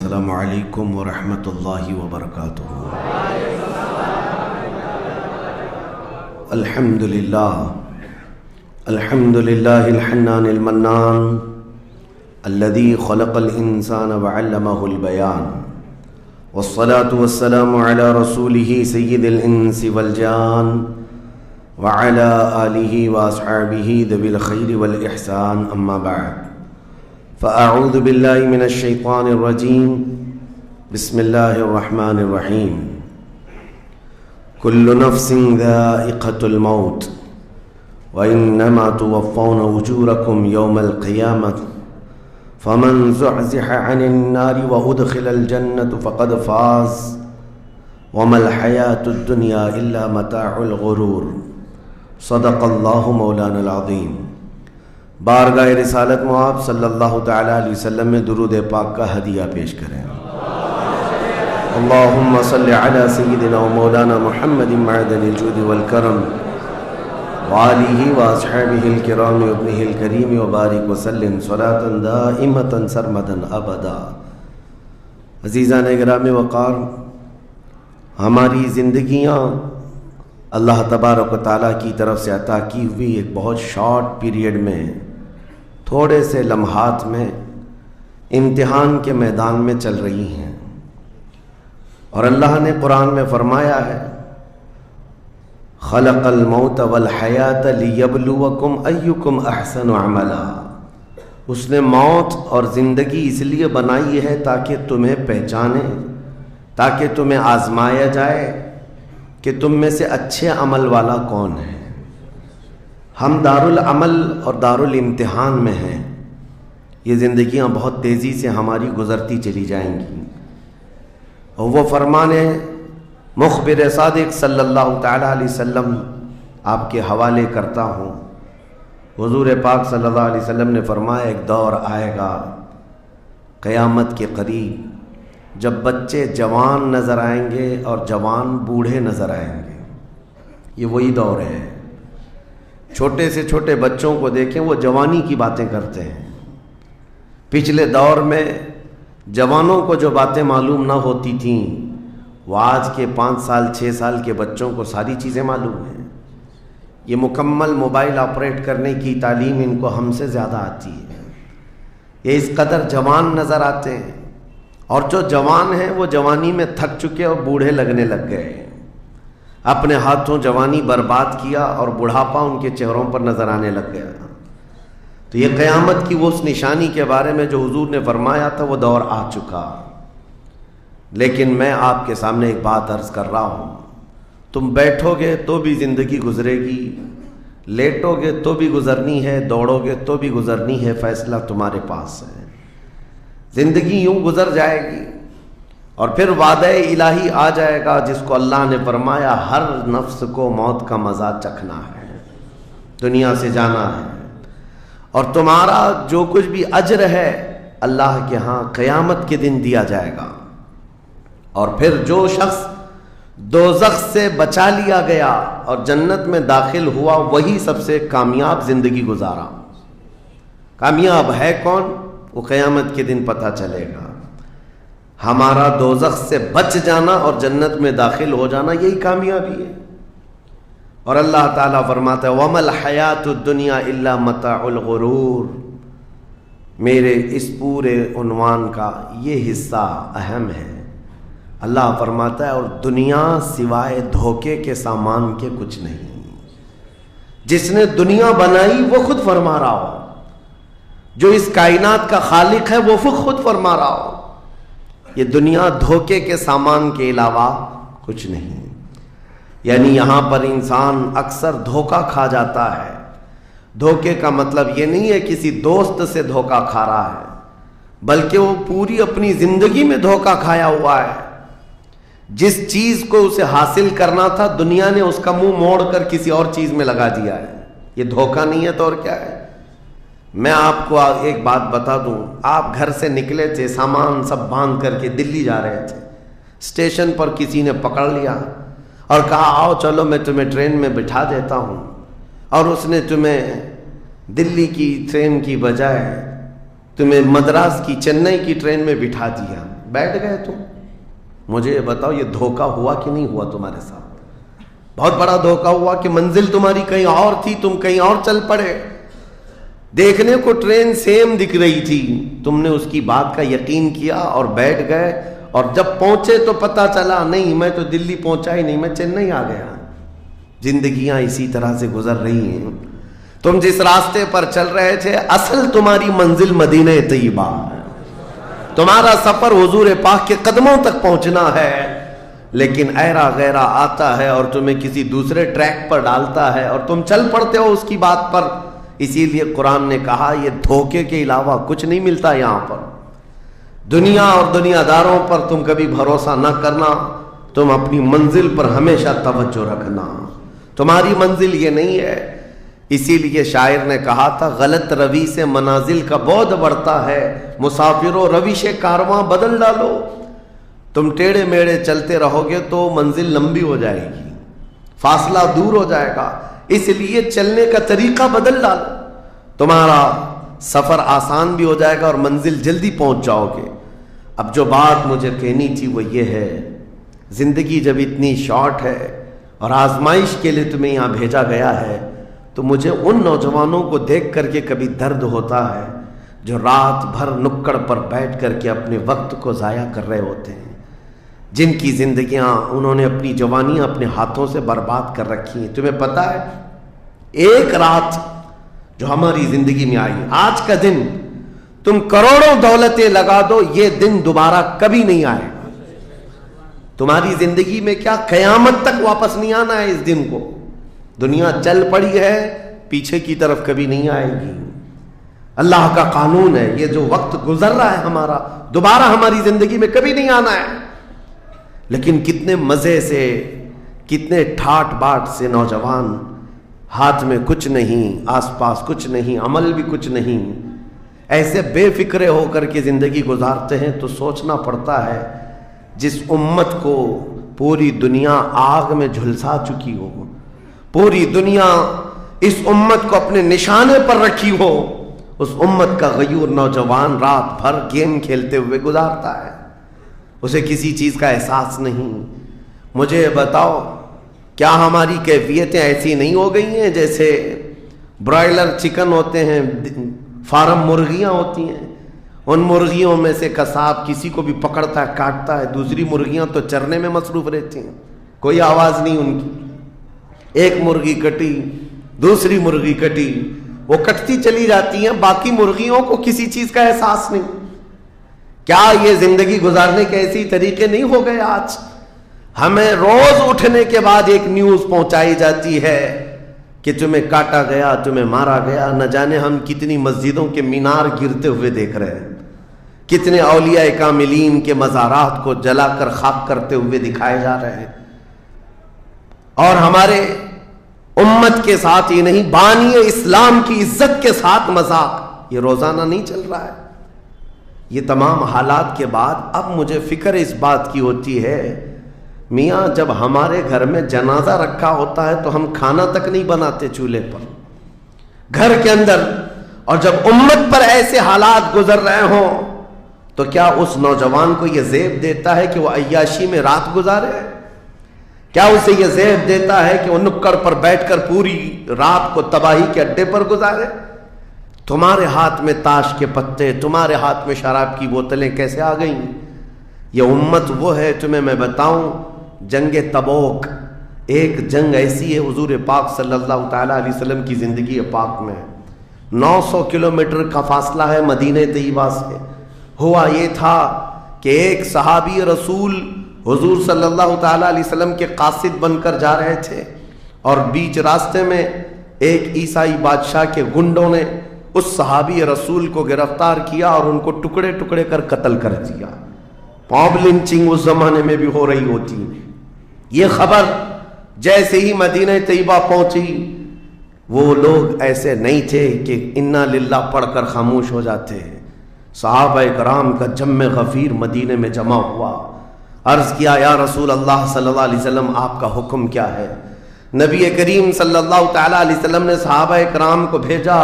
السلام علیکم ورحمۃ اللہ وبرکاتہ۔ الحمد للہ الحنان المنان الذي خلق الانسان وعلمه البيان، والصلاة والسلام على رسوله سید الانس والجان وعلى آلہ واصحابہ ذوی الخیر والاحسان، اما بعد فاعوذ باللہ من الشیطان الرجیم، بسم اللہ الرحمن الرحیم۔ کل نفس ذائقۃ الموت وانما توفون اجورکم یوم القیامۃ فمن زحزح عن النار وادخل الجنة فقد فاز وما الحیاة الدنیا الا متاع الغرور۔ صدق اللہ مولانا العظیم۔ بارگاہ رسالت مآب صلی اللہ تعالی علیہ وسلم میں درود پاک کا ہدیہ پیش کریں۔ اللہم صلی علی سیدنا و مولانا محمد معدن الجود والکرم وآلہ واصحابہ الکرام وابنہ الکریم وبارک وسلم صلاة دائمة سرمدا ابدا۔ عزیزان گرامی وقار، ہماری زندگیاں اللہ تبارک و تعالیٰ کی طرف سے عطا کی ہوئی ایک بہت شارٹ پیریڈ میں، تھوڑے سے لمحات میں امتحان کے میدان میں چل رہی ہیں، اور اللہ نے قرآن میں فرمایا ہے خلق الموت والحیات لیبلوکم ایکم احسن عملا۔ اس نے موت اور زندگی اس لیے بنائی ہے تاکہ تمہیں پہچانے، تاکہ تمہیں آزمایا جائے کہ تم میں سے اچھے عمل والا کون ہے۔ ہم دارالعمل اور دارالامتحان میں ہیں۔ یہ زندگیاں بہت تیزی سے ہماری گزرتی چلی جائیں گی، اور وہ فرمان مخبر صادق صلی اللہ تعالی علیہ وسلم آپ کے حوالے کرتا ہوں۔ حضور پاک صلی اللہ علیہ وسلم نے فرمایا ایک دور آئے گا قیامت کے قریب جب بچے جوان نظر آئیں گے اور جوان بوڑھے نظر آئیں گے۔ یہ وہی دور ہے۔ چھوٹے سے چھوٹے بچوں کو دیکھیں، وہ جوانی کی باتیں کرتے ہیں۔ پچھلے دور میں جوانوں کو جو باتیں معلوم نہ ہوتی تھیں، وہ آج کے 5 سال 6 سال کے بچوں کو ساری چیزیں معلوم ہیں۔ یہ مکمل موبائل آپریٹ کرنے کی تعلیم ان کو ہم سے زیادہ آتی ہے۔ یہ اس قدر جوان نظر آتے ہیں، اور جو جوان ہیں وہ جوانی میں تھک چکے اور بوڑھے لگنے لگ گئے۔ اپنے ہاتھوں جوانی برباد کیا اور بڑھاپا ان کے چہروں پر نظر آنے لگ گیا۔ تو یہ قیامت کی وہ اس نشانی کے بارے میں جو حضور نے فرمایا تھا، وہ دور آ چکا۔ لیکن میں آپ کے سامنے ایک بات عرض کر رہا ہوں، تم بیٹھو گے تو بھی زندگی گزرے گی، لیٹو گے تو بھی گزرنی ہے، دوڑو گے تو بھی گزرنی ہے، فیصلہ تمہارے پاس ہے۔ زندگی یوں گزر جائے گی، اور پھر وعدہ الہی آ جائے گا جس کو اللہ نے فرمایا ہر نفس کو موت کا مزہ چکھنا ہے، دنیا سے جانا ہے، اور تمہارا جو کچھ بھی اجر ہے اللہ کے ہاں قیامت کے دن دیا جائے گا۔ اور پھر جو شخص دوزخ سے بچا لیا گیا اور جنت میں داخل ہوا، وہی سب سے کامیاب زندگی گزارا۔ کامیاب ہے کون؟ وہ قیامت کے دن پتہ چلے گا۔ ہمارا دوزخ سے بچ جانا اور جنت میں داخل ہو جانا، یہی کامیابی ہے۔ اور اللہ تعالیٰ فرماتا ہے وَمَا الْحَيَاةُ الدُّنْيَا إِلَّا مَتَاعُ الْغُرُورِ۔ میرے اس پورے عنوان کا یہ حصہ اہم ہے۔ اللہ فرماتا ہے اور دنیا سوائے دھوکے کے سامان کے کچھ نہیں۔ جس نے دنیا بنائی وہ خود فرما رہا ہو، جو اس کائنات کا خالق ہے وہ خود فرما رہا ہو، یہ دنیا دھوکے کے سامان کے علاوہ کچھ نہیں۔ یعنی یہاں پر انسان اکثر دھوکہ کھا جاتا ہے۔ دھوکے کا مطلب یہ نہیں ہے کسی دوست سے دھوکہ کھا رہا ہے، بلکہ وہ پوری اپنی زندگی میں دھوکہ کھایا ہوا ہے۔ جس چیز کو اسے حاصل کرنا تھا، دنیا نے اس کا منہ موڑ کر کسی اور چیز میں لگا دیا ہے۔ یہ دھوکہ نہیں ہے تو اور کیا ہے؟ میں آپ کو ایک بات بتا دوں، آپ گھر سے نکلے تھے، سامان سب باندھ کر کے دلی جا رہے تھے، اسٹیشن پر کسی نے پکڑ لیا اور کہا آؤ چلو میں تمہیں ٹرین میں بٹھا دیتا ہوں، اور اس نے تمہیں دلی کی ٹرین کی بجائے تمہیں مدراس کی چنئی کی ٹرین میں بٹھا دیا۔ بیٹھ گئے تم. مجھے یہ بتاؤ یہ دھوکہ ہوا کہ نہیں ہوا تمہارے ساتھ؟ بہت بڑا دھوکہ ہوا کہ منزل تمہاری کہیں اور تھی، تم کہیں اور چل پڑے. دیکھنے کو ٹرین سیم دکھ رہی تھی، تم نے اس کی بات کا یقین کیا اور بیٹھ گئے، اور جب پہنچے تو پتا چلا نہیں میں تو دلی پہنچا ہی نہیں، میں چنئی آ گیا. زندگیاں اسی طرح سے گزر رہی ہیں. تم جس راستے پر چل رہے تھے اصل تمہاری منزل مدینہ طیبہ ہے، تمہارا سفر حضور پاک کے قدموں تک پہنچنا ہے، لیکن ایرا غیرہ آتا ہے اور تمہیں کسی دوسرے ٹریک پر ڈالتا ہے اور تم چل پڑتے ہو اس کی بات پر. اسی لیے قرآن نے کہا یہ دھوکے کے علاوہ کچھ نہیں ملتا یہاں پر. دنیا اور دنیا داروں پر تم کبھی بھروسہ نہ کرنا، تم اپنی منزل پر ہمیشہ توجہ رکھنا. تمہاری منزل یہ نہیں ہے. اسی لیے شاعر نے کہا تھا غلط روی سے منازل کا بعد بڑھتا ہے، مسافروں روش کارواں بدل ڈالو. تم ٹیڑے میڑے چلتے رہو گے تو منزل لمبی ہو جائے گی، فاصلہ دور ہو جائے گا. اس لیے چلنے کا طریقہ بدل ڈالو، تمہارا سفر آسان بھی ہو جائے گا اور منزل جلدی پہنچ جاؤ گے. اب جو بات مجھے کہنی تھی وہ یہ ہے، زندگی جب اتنی شارٹ ہے اور آزمائش کے لیے تمہیں یہاں بھیجا گیا ہے تو مجھے ان نوجوانوں کو دیکھ کر کے کبھی درد ہوتا ہے جو رات بھر نکڑ پر بیٹھ کر کے اپنے وقت کو ضائع کر رہے ہوتے ہیں، جن کی زندگیاں انہوں نے اپنی جوانیاں اپنے ہاتھوں سے برباد کر رکھی ہیں. تمہیں پتہ ہے ایک رات جو ہماری زندگی میں آئی، آج کا دن تم کروڑوں دولتیں لگا دو یہ دن دوبارہ کبھی نہیں آئے. تمہاری زندگی میں کیا قیامت تک واپس نہیں آنا ہے اس دن کو. دنیا چل پڑی ہے پیچھے کی طرف کبھی نہیں آئے گی. اللہ کا قانون ہے یہ جو وقت گزر رہا ہے ہمارا دوبارہ ہماری زندگی میں کبھی نہیں آنا ہے. لیکن کتنے مزے سے، کتنے ٹھاٹ باٹ سے نوجوان، ہاتھ میں کچھ نہیں، آس پاس کچھ نہیں، عمل بھی کچھ نہیں، ایسے بے فکرے ہو کر کے زندگی گزارتے ہیں. تو سوچنا پڑتا ہے جس امت کو پوری دنیا آگ میں جھلسا چکی ہو، پوری دنیا اس امت کو اپنے نشانے پر رکھی ہو، اس امت کا غیور نوجوان رات بھر گیم کھیلتے ہوئے گزارتا ہے، اسے کسی چیز کا احساس نہیں. مجھے بتاؤ کیا ہماری کیفیتیں ایسی نہیں ہو گئی ہیں جیسے برائلر چکن ہوتے ہیں، فارم مرغیاں ہوتی ہیں، ان مرغیوں میں سے قصاب کسی کو بھی پکڑتا ہے کاٹتا ہے، دوسری مرغیاں تو چرنے میں مصروف رہتی ہیں، کوئی آواز نہیں ان کی. ایک مرغی کٹی، دوسری مرغی کٹی، وہ کٹتی چلی جاتی ہیں، باقی مرغیوں کو کسی چیز کا احساس نہیں. کیا یہ زندگی گزارنے کے ایسی طریقے نہیں ہو گئے آج؟ ہمیں روز اٹھنے کے بعد ایک نیوز پہنچائی جاتی ہے کہ تمہیں کاٹا گیا، تمہیں مارا گیا. نہ جانے ہم کتنی مسجدوں کے مینار گرتے ہوئے دیکھ رہے ہیں، کتنے اولیاء کاملین کے مزارات کو جلا کر خاک کرتے ہوئے دکھائے جا رہے ہیں. اور ہمارے امت کے ساتھ ہی نہیں، بانی اسلام کی عزت کے ساتھ مذاق یہ روزانہ نہیں چل رہا ہے. یہ تمام حالات کے بعد اب مجھے فکر اس بات کی ہوتی ہے میاں جب ہمارے گھر میں جنازہ رکھا ہوتا ہے تو ہم کھانا تک نہیں بناتے چولہے پر گھر کے اندر، اور جب امت پر ایسے حالات گزر رہے ہوں تو کیا اس نوجوان کو یہ زیب دیتا ہے کہ وہ عیاشی میں رات گزارے؟ کیا اسے یہ زیب دیتا ہے کہ وہ نکڑ پر بیٹھ کر پوری رات کو تباہی کے اڈے پر گزارے؟ تمہارے ہاتھ میں تاش کے پتے، تمہارے ہاتھ میں شراب کی بوتلیں کیسے آ گئیں؟ یہ امت وہ ہے، تمہیں میں بتاؤں جنگ تبوک ایک جنگ ایسی ہے حضور پاک صلی اللہ تعالیٰ علیہ وسلم کی زندگی پاک میں 900 کلومیٹر کا فاصلہ ہے مدینہ طیبہ سے. ہوا یہ تھا کہ ایک صحابی رسول حضور صلی اللہ تعالیٰ علیہ وسلم کے قاصد بن کر جا رہے تھے، اور بیچ راستے میں ایک عیسائی بادشاہ کے گنڈوں نے اس صحابی رسول کو گرفتار کیا اور ان کو ٹکڑے ٹکڑے کر قتل کر دیا. موب لنچنگ اس زمانے میں بھی ہو رہی ہوتی. یہ خبر جیسے ہی مدینہ طیبہ پہنچی، وہ لوگ ایسے نہیں تھے کہ انا للہ پڑھ کر خاموش ہو جاتے. صحابہ کرام کا جم غفیر مدینے میں جمع ہوا. عرض کیا یا رسول اللہ صلی اللہ علیہ وسلم آپ کا حکم کیا ہے؟ نبی کریم صلی اللہ تعالیٰ علیہ وسلم نے صحابہ کرام کو بھیجا.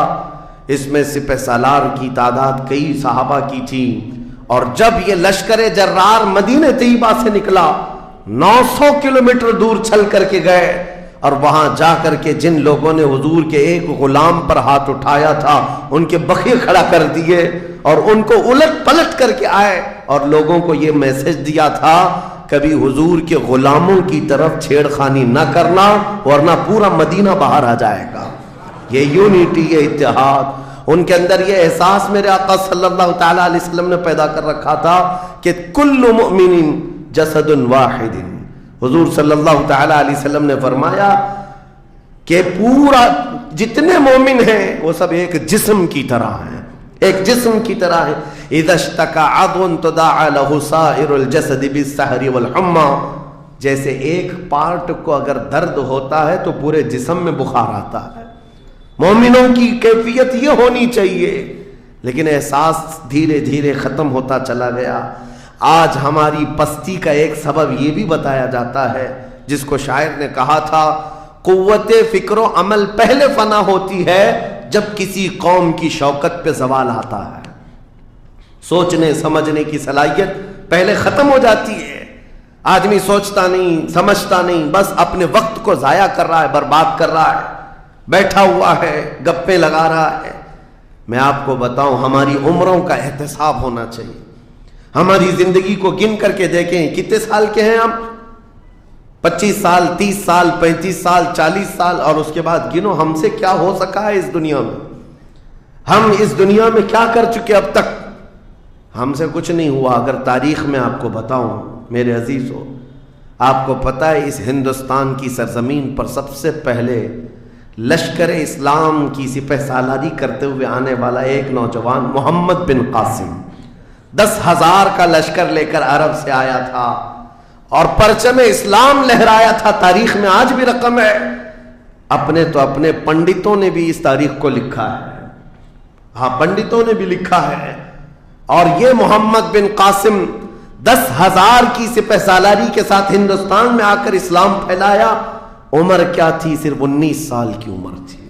اس میں سپہ سالار کی تعداد کئی صحابہ کی تھی اور جب یہ لشکر جرار مدینہ طیبہ سے نکلا 900 کلومیٹر دور چل کر کے گئے، اور وہاں جا کر کے جن لوگوں نے حضور کے ایک غلام پر ہاتھ اٹھایا تھا ان کے بخیے کھڑا کر دیے اور ان کو الٹ پلٹ کر کے آئے اور لوگوں کو یہ میسج دیا تھا کبھی حضور کے غلاموں کی طرف چھیڑخانی نہ کرنا ورنہ پورا مدینہ باہر آ جائے گا۔ یہ یونٹی، یہ اتحاد ان کے اندر، یہ احساس میرے آقا صلی اللہ تعالیٰ علیہ وسلم نے پیدا کر رکھا تھا کہ کل مؤمن جسد واحد۔ حضور صلی اللہ تعالیٰ علیہ وسلم نے فرمایا کہ پورا جتنے مومن ہیں وہ سب ایک جسم کی طرح ہیں، ایک جسم کی طرح ہیں۔ اذا اشتکى عضو تداعى له سائر الجسد بالسحر والحمى، جیسے ایک پارٹ کو اگر درد ہوتا ہے تو پورے جسم میں بخار آتا ہے۔ مومنوں کی کیفیت یہ ہونی چاہیے، لیکن احساس دھیرے دھیرے ختم ہوتا چلا گیا۔ آج ہماری پستی کا ایک سبب یہ بھی بتایا جاتا ہے، جس کو شاعر نے کہا تھا قوت فکر و عمل پہلے فنا ہوتی ہے جب کسی قوم کی شوکت پہ زوال آتا ہے۔ سوچنے سمجھنے کی صلاحیت پہلے ختم ہو جاتی ہے، آدمی سوچتا نہیں سمجھتا نہیں، بس اپنے وقت کو ضائع کر رہا ہے، برباد کر رہا ہے، بیٹھا ہوا ہے، گپیں لگا رہا ہے۔ میں آپ کو بتاؤں ہماری عمروں کا احتساب ہونا چاہیے۔ ہماری زندگی کو گن کر کے دیکھیں کتنے سال کے ہیں ہم، 25 سال 30 سال 35 سال 40 سال، اور اس کے بعد گنو ہم سے کیا ہو سکا ہے اس دنیا میں، ہم اس دنیا میں کیا کر چکے اب تک۔ ہم سے کچھ نہیں ہوا۔ اگر تاریخ میں آپ کو بتاؤں میرے عزیزو، آپ کو پتہ ہے اس ہندوستان کی سرزمین پر سب سے پہلے لشکر اسلام کی سپہ سالاری کرتے ہوئے آنے والا ایک نوجوان محمد بن قاسم 10,000 کا لشکر لے کر عرب سے آیا تھا اور پرچم اسلام لہرایا تھا۔ تاریخ میں آج بھی رقم ہے، اپنے پنڈتوں نے بھی اس تاریخ کو لکھا ہے، ہاں پنڈتوں نے بھی لکھا ہے۔ اور یہ محمد بن قاسم 10,000 کی سپہ سالاری کے ساتھ ہندوستان میں آ کر اسلام پھیلایا۔ عمر کیا تھی؟ صرف 19 سال کی عمر تھی۔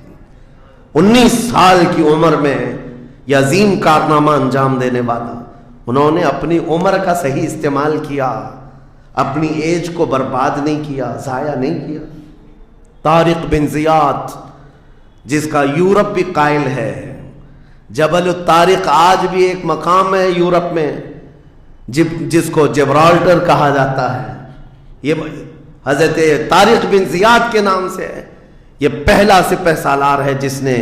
19 سال کی عمر میں یہ عظیم کارنامہ انجام دینے والا، انہوں نے اپنی عمر کا صحیح استعمال کیا، اپنی ایج کو برباد نہیں کیا، ضائع نہیں کیا۔ طارق بن زیاد، جس کا یورپ بھی قائل ہے، جبل الطارق آج بھی ایک مقام ہے یورپ میں جس کو جبرالٹر کہا جاتا ہے، یہ حضرت طارق بن زیاد کے نام سے ہے۔ یہ پہلا سپہ سالار ہے جس نے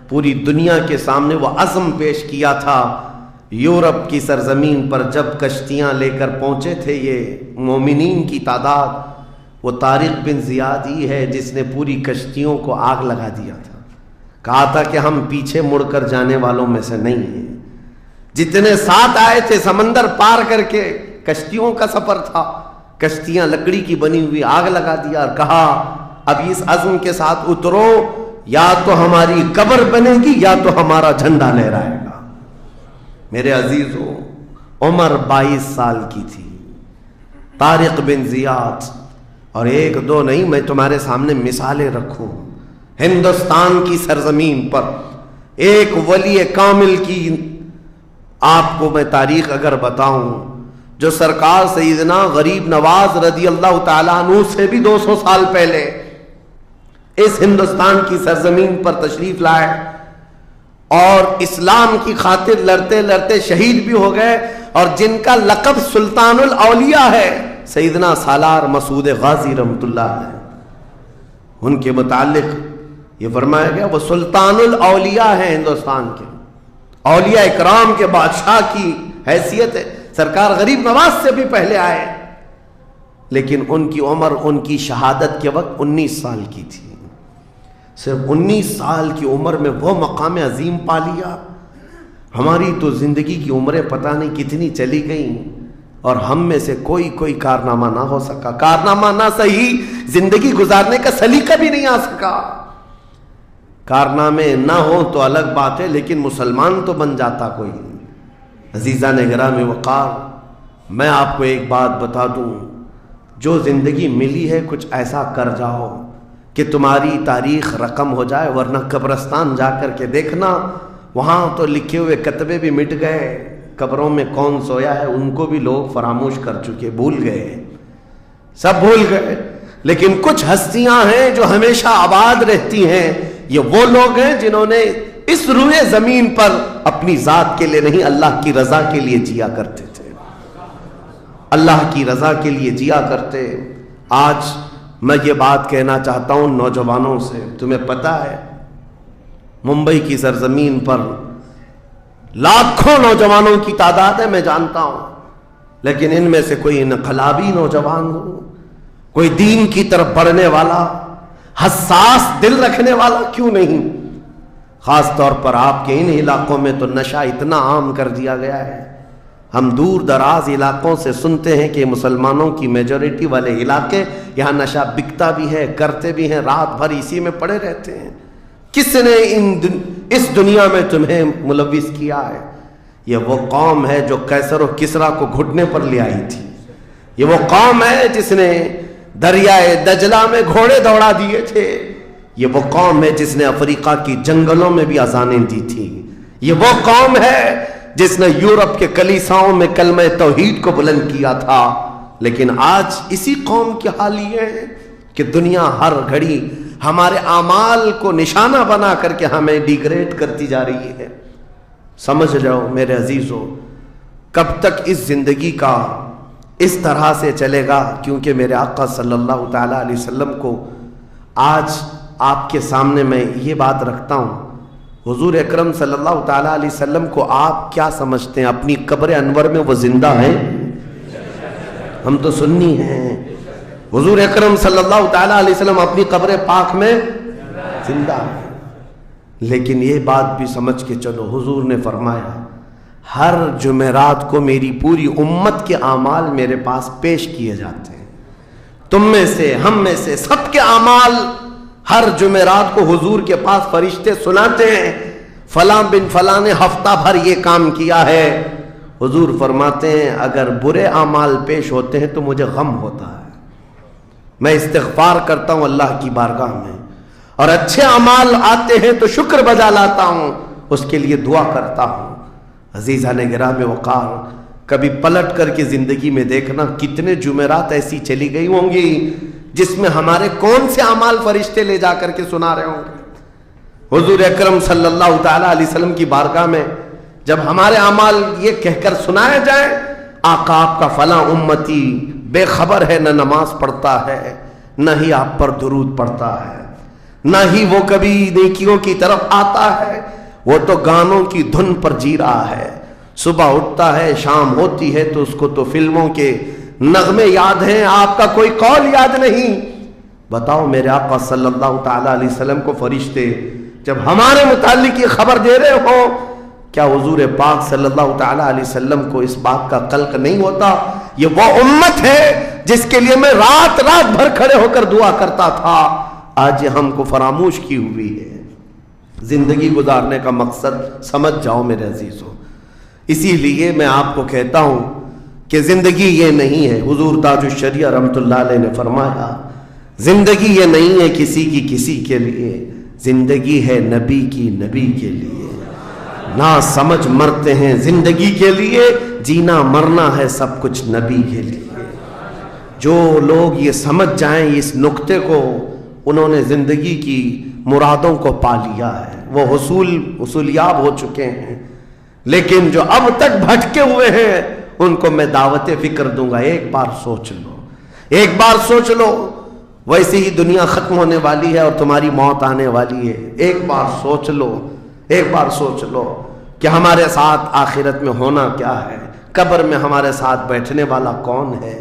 پوری دنیا کے سامنے وہ عزم پیش کیا تھا۔ یورپ کی سرزمین پر جب کشتیاں لے کر پہنچے تھے یہ مومنین کی تعداد، وہ طارق بن زیاد ہی ہے جس نے پوری کشتیوں کو آگ لگا دیا تھا، کہا تھا کہ ہم پیچھے مڑ کر جانے والوں میں سے نہیں ہیں۔ جتنے ساتھ آئے تھے سمندر پار کر کے، کشتیوں کا سفر تھا، کشتیاں لکڑی کی بنی ہوئی، آگ لگا دیا اور کہا اب اس عزم کے ساتھ اترو، یا تو ہماری قبر بنے گی یا تو ہمارا جھنڈا لہرائے گا۔ میرے عزیزو، عمر 22 سال کی تھی طارق بن زیاد، اور ایک دو نہیں، میں تمہارے سامنے مثالیں رکھوں۔ ہندوستان کی سرزمین پر ایک ولی کامل کی آپ کو میں تاریخ اگر بتاؤں، جو سرکار سیدنا غریب نواز رضی اللہ تعالیٰ عنہ سے بھی 200 سال پہلے اس ہندوستان کی سرزمین پر تشریف لائے اور اسلام کی خاطر لڑتے لڑتے شہید بھی ہو گئے، اور جن کا لقب سلطان الاولیاء ہے، سیدنا سالار مسعود غازی رحمۃ اللہ علیہ، ان کے متعلق یہ فرمایا گیا وہ سلطان الاولیاء ہے، ہندوستان کے اولیاء اکرام کے بادشاہ کی حیثیت ہے۔ سرکار غریب نواز سے بھی پہلے آئے، لیکن ان کی عمر ان کی شہادت کے وقت 19 سال کی تھی۔ صرف 19 سال کی عمر میں وہ مقام عظیم پا لیا۔ ہماری تو زندگی کی عمریں پتہ نہیں کتنی چلی گئیں، اور ہم میں سے کوئی کارنامہ نہ ہو سکا، کارنامہ نہ صحیح زندگی گزارنے کا سلیقہ بھی نہیں آ سکا۔ کارنامے نہ ہوں تو الگ بات ہے، لیکن مسلمان تو بن جاتا کوئی۔ عزیزان گرامی وقار، میں آپ کو ایک بات بتا دوں، جو زندگی ملی ہے کچھ ایسا کر جاؤ کہ تمہاری تاریخ رقم ہو جائے، ورنہ قبرستان جا کر کے دیکھنا، وہاں تو لکھے ہوئے کتبے بھی مٹ گئے، قبروں میں کون سویا ہے ان کو بھی لوگ فراموش کر چکے، بھول گئے، سب بھول گئے، لیکن کچھ ہستیاں ہیں جو ہمیشہ آباد رہتی ہیں۔ یہ وہ لوگ ہیں جنہوں نے اس روئے زمین پر اپنی ذات کے لیے نہیں، اللہ کی رضا کے لیے جیا کرتے تھے، اللہ کی رضا کے لیے جیا کرتے۔ آج میں یہ بات کہنا چاہتا ہوں نوجوانوں سے، تمہیں پتہ ہے ممبئی کی سرزمین پر لاکھوں نوجوانوں کی تعداد ہے، میں جانتا ہوں، لیکن ان میں سے کوئی انقلابی نوجوان ہو، کوئی دین کی طرف بڑھنے والا، حساس دل رکھنے والا کیوں نہیں؟ خاص طور پر آپ کے ان علاقوں میں تو نشہ اتنا عام کر دیا گیا ہے، ہم دور دراز علاقوں سے سنتے ہیں کہ مسلمانوں کی میجورٹی والے علاقے، یہاں نشہ بکتا بھی ہے، کرتے بھی ہیں، رات بھر اسی میں پڑے رہتے ہیں۔ کس نے اس دنیا میں تمہیں ملوث کیا ہے؟ یہ وہ قوم ہے جو قیصر و کسریٰ کو گھٹنے پر لے آئی تھی، یہ وہ قوم ہے جس نے دریائے دجلہ میں گھوڑے دوڑا دیے تھے، یہ وہ قوم ہے جس نے افریقہ کی جنگلوں میں بھی اذانیں دی تھی، یہ وہ قوم ہے جس نے یورپ کے کلیساؤں میں کلمہ توحید کو بلند کیا تھا۔ لیکن آج اسی قوم کی حال یہ ہے کہ دنیا ہر گھڑی ہمارے اعمال کو نشانہ بنا کر کے ہمیں ڈیگریڈ کرتی جا رہی ہے۔ سمجھ جاؤ میرے عزیزو، کب تک اس زندگی کا اس طرح سے چلے گا؟ کیونکہ میرے آقا صلی اللہ تعالیٰ علیہ وسلم کو آج آپ کے سامنے میں یہ بات رکھتا ہوں، حضور اکرم صلی اللہ تعالیٰ علیہ وسلم کو آپ کیا سمجھتے ہیں؟ اپنی قبر انور میں وہ زندہ ہیں؟ ہم تو سنی ہیں۔ حضور اکرم صلی اللہ تعالیٰ علیہ وسلم اپنی قبر پاک میں زندہ ہیں، لیکن یہ بات بھی سمجھ کے چلو، حضور نے فرمایا ہر جمعرات کو میری پوری امت کے اعمال میرے پاس پیش کیے جاتے ہیں، تم میں سے، ہم میں سے، سب کے اعمال ہر جمعرات کو حضور کے پاس فرشتے سناتے ہیں، فلاں بن فلاں نے ہفتہ بھر یہ کام کیا ہے۔ حضور فرماتے ہیں اگر برے اعمال پیش ہوتے ہیں تو مجھے غم ہوتا ہے، میں استغفار کرتا ہوں اللہ کی بارگاہ میں، اور اچھے اعمال آتے ہیں تو شکر بجا لاتا ہوں، اس کے لیے دعا کرتا ہوں۔ عزیزان گرامی وقار، کبھی پلٹ کر کے زندگی میں دیکھنا کتنے جمعرات ایسی چلی گئی ہوں گی جس میں ہمارے کون سے اعمال فرشتے لے جا کر کے سنا رہے ہوں گے۔ حضور اکرم صلی اللہ تعالیٰ علیہ وسلم کی بارگاہ میں جب ہمارے اعمال یہ کہہ کر سنائے جائیں، آقا آپ کا فلاں امتی بے خبر ہے، نہ نماز پڑھتا ہے، نہ ہی آپ پر درود پڑھتا ہے، نہ ہی وہ کبھی نیکیوں کی طرف آتا ہے، وہ تو گانوں کی دھن پر جی رہا ہے، صبح اٹھتا ہے، شام ہوتی ہے تو اس کو تو فلموں کے نغمے یاد ہیں، آپ کا کوئی قول یاد نہیں۔ بتاؤ میرے آقا صلی اللہ تعالیٰ علیہ وسلم کو فرشتے جب ہمارے متعلق یہ خبر دے رہے ہو، کیا حضور پاک صلی اللہ تعالیٰ علیہ وسلم کو اس بات کا قلق نہیں ہوتا؟ یہ وہ امت ہے جس کے لیے میں رات رات بھر کھڑے ہو کر دعا کرتا تھا، آج یہ ہم کو فراموش کی ہوئی ہے۔ زندگی گزارنے کا مقصد سمجھ جاؤ میرے عزیزوں، اسی لیے میں آپ کو کہتا ہوں کہ زندگی یہ نہیں ہے، حضور تاج الشریعہ رحمۃ اللہ علیہ نے فرمایا زندگی یہ نہیں ہے کسی کی کسی کے لیے، زندگی ہے نبی کی نبی کے لیے، نہ سمجھ مرتے ہیں زندگی کے لیے، جینا مرنا ہے سب کچھ نبی کے لیے۔ جو لوگ یہ سمجھ جائیں اس نقطے کو، انہوں نے زندگی کی مرادوں کو پا لیا ہے، وہ حصولیاب ہو چکے ہیں۔ لیکن جو اب تک بھٹکے ہوئے ہیں ان کو میں دعوت فکر دوں گا، ایک بار سوچ لو، ایک بار سوچ لو، ویسے ہی دنیا ختم ہونے والی ہے اور تمہاری موت آنے والی ہے، ایک بار سوچ لو، ایک بار سوچ لو کہ ہمارے ساتھ آخرت میں ہونا کیا ہے، قبر میں ہمارے ساتھ بیٹھنے والا کون ہے،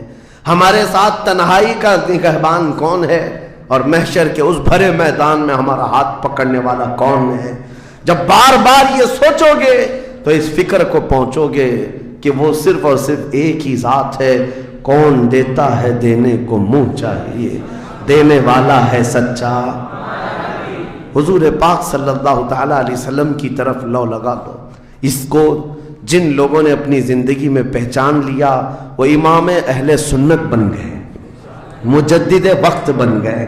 ہمارے ساتھ تنہائی کا نگہبان کون ہے، اور محشر کے اس بھرے میدان میں ہمارا ہاتھ پکڑنے والا کون ہے۔ جب بار بار یہ سوچو گے تو اس فکر کو پہنچو گے کہ وہ صرف اور صرف ایک ہی ذات ہے، کون دیتا ہے دینے کو منہ چاہیے، دینے والا ہے سچا۔ حضور پاک صلی اللہ تعالیٰ علیہ وسلم کی طرف لو لگا دو۔ اس کو جن لوگوں نے اپنی زندگی میں پہچان لیا وہ امام اہل سنت بن گئے، مجدد وقت بن گئے۔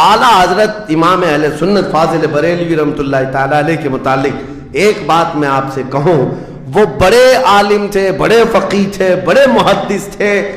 اعلیٰ حضرت امام اہل سنت فاضل بریلوی رحمۃ اللہ تعالیٰ علیہ کے متعلق ایک بات میں آپ سے کہوں، وہ بڑے عالم تھے، بڑے فقیہ تھے، بڑے محدث تھے.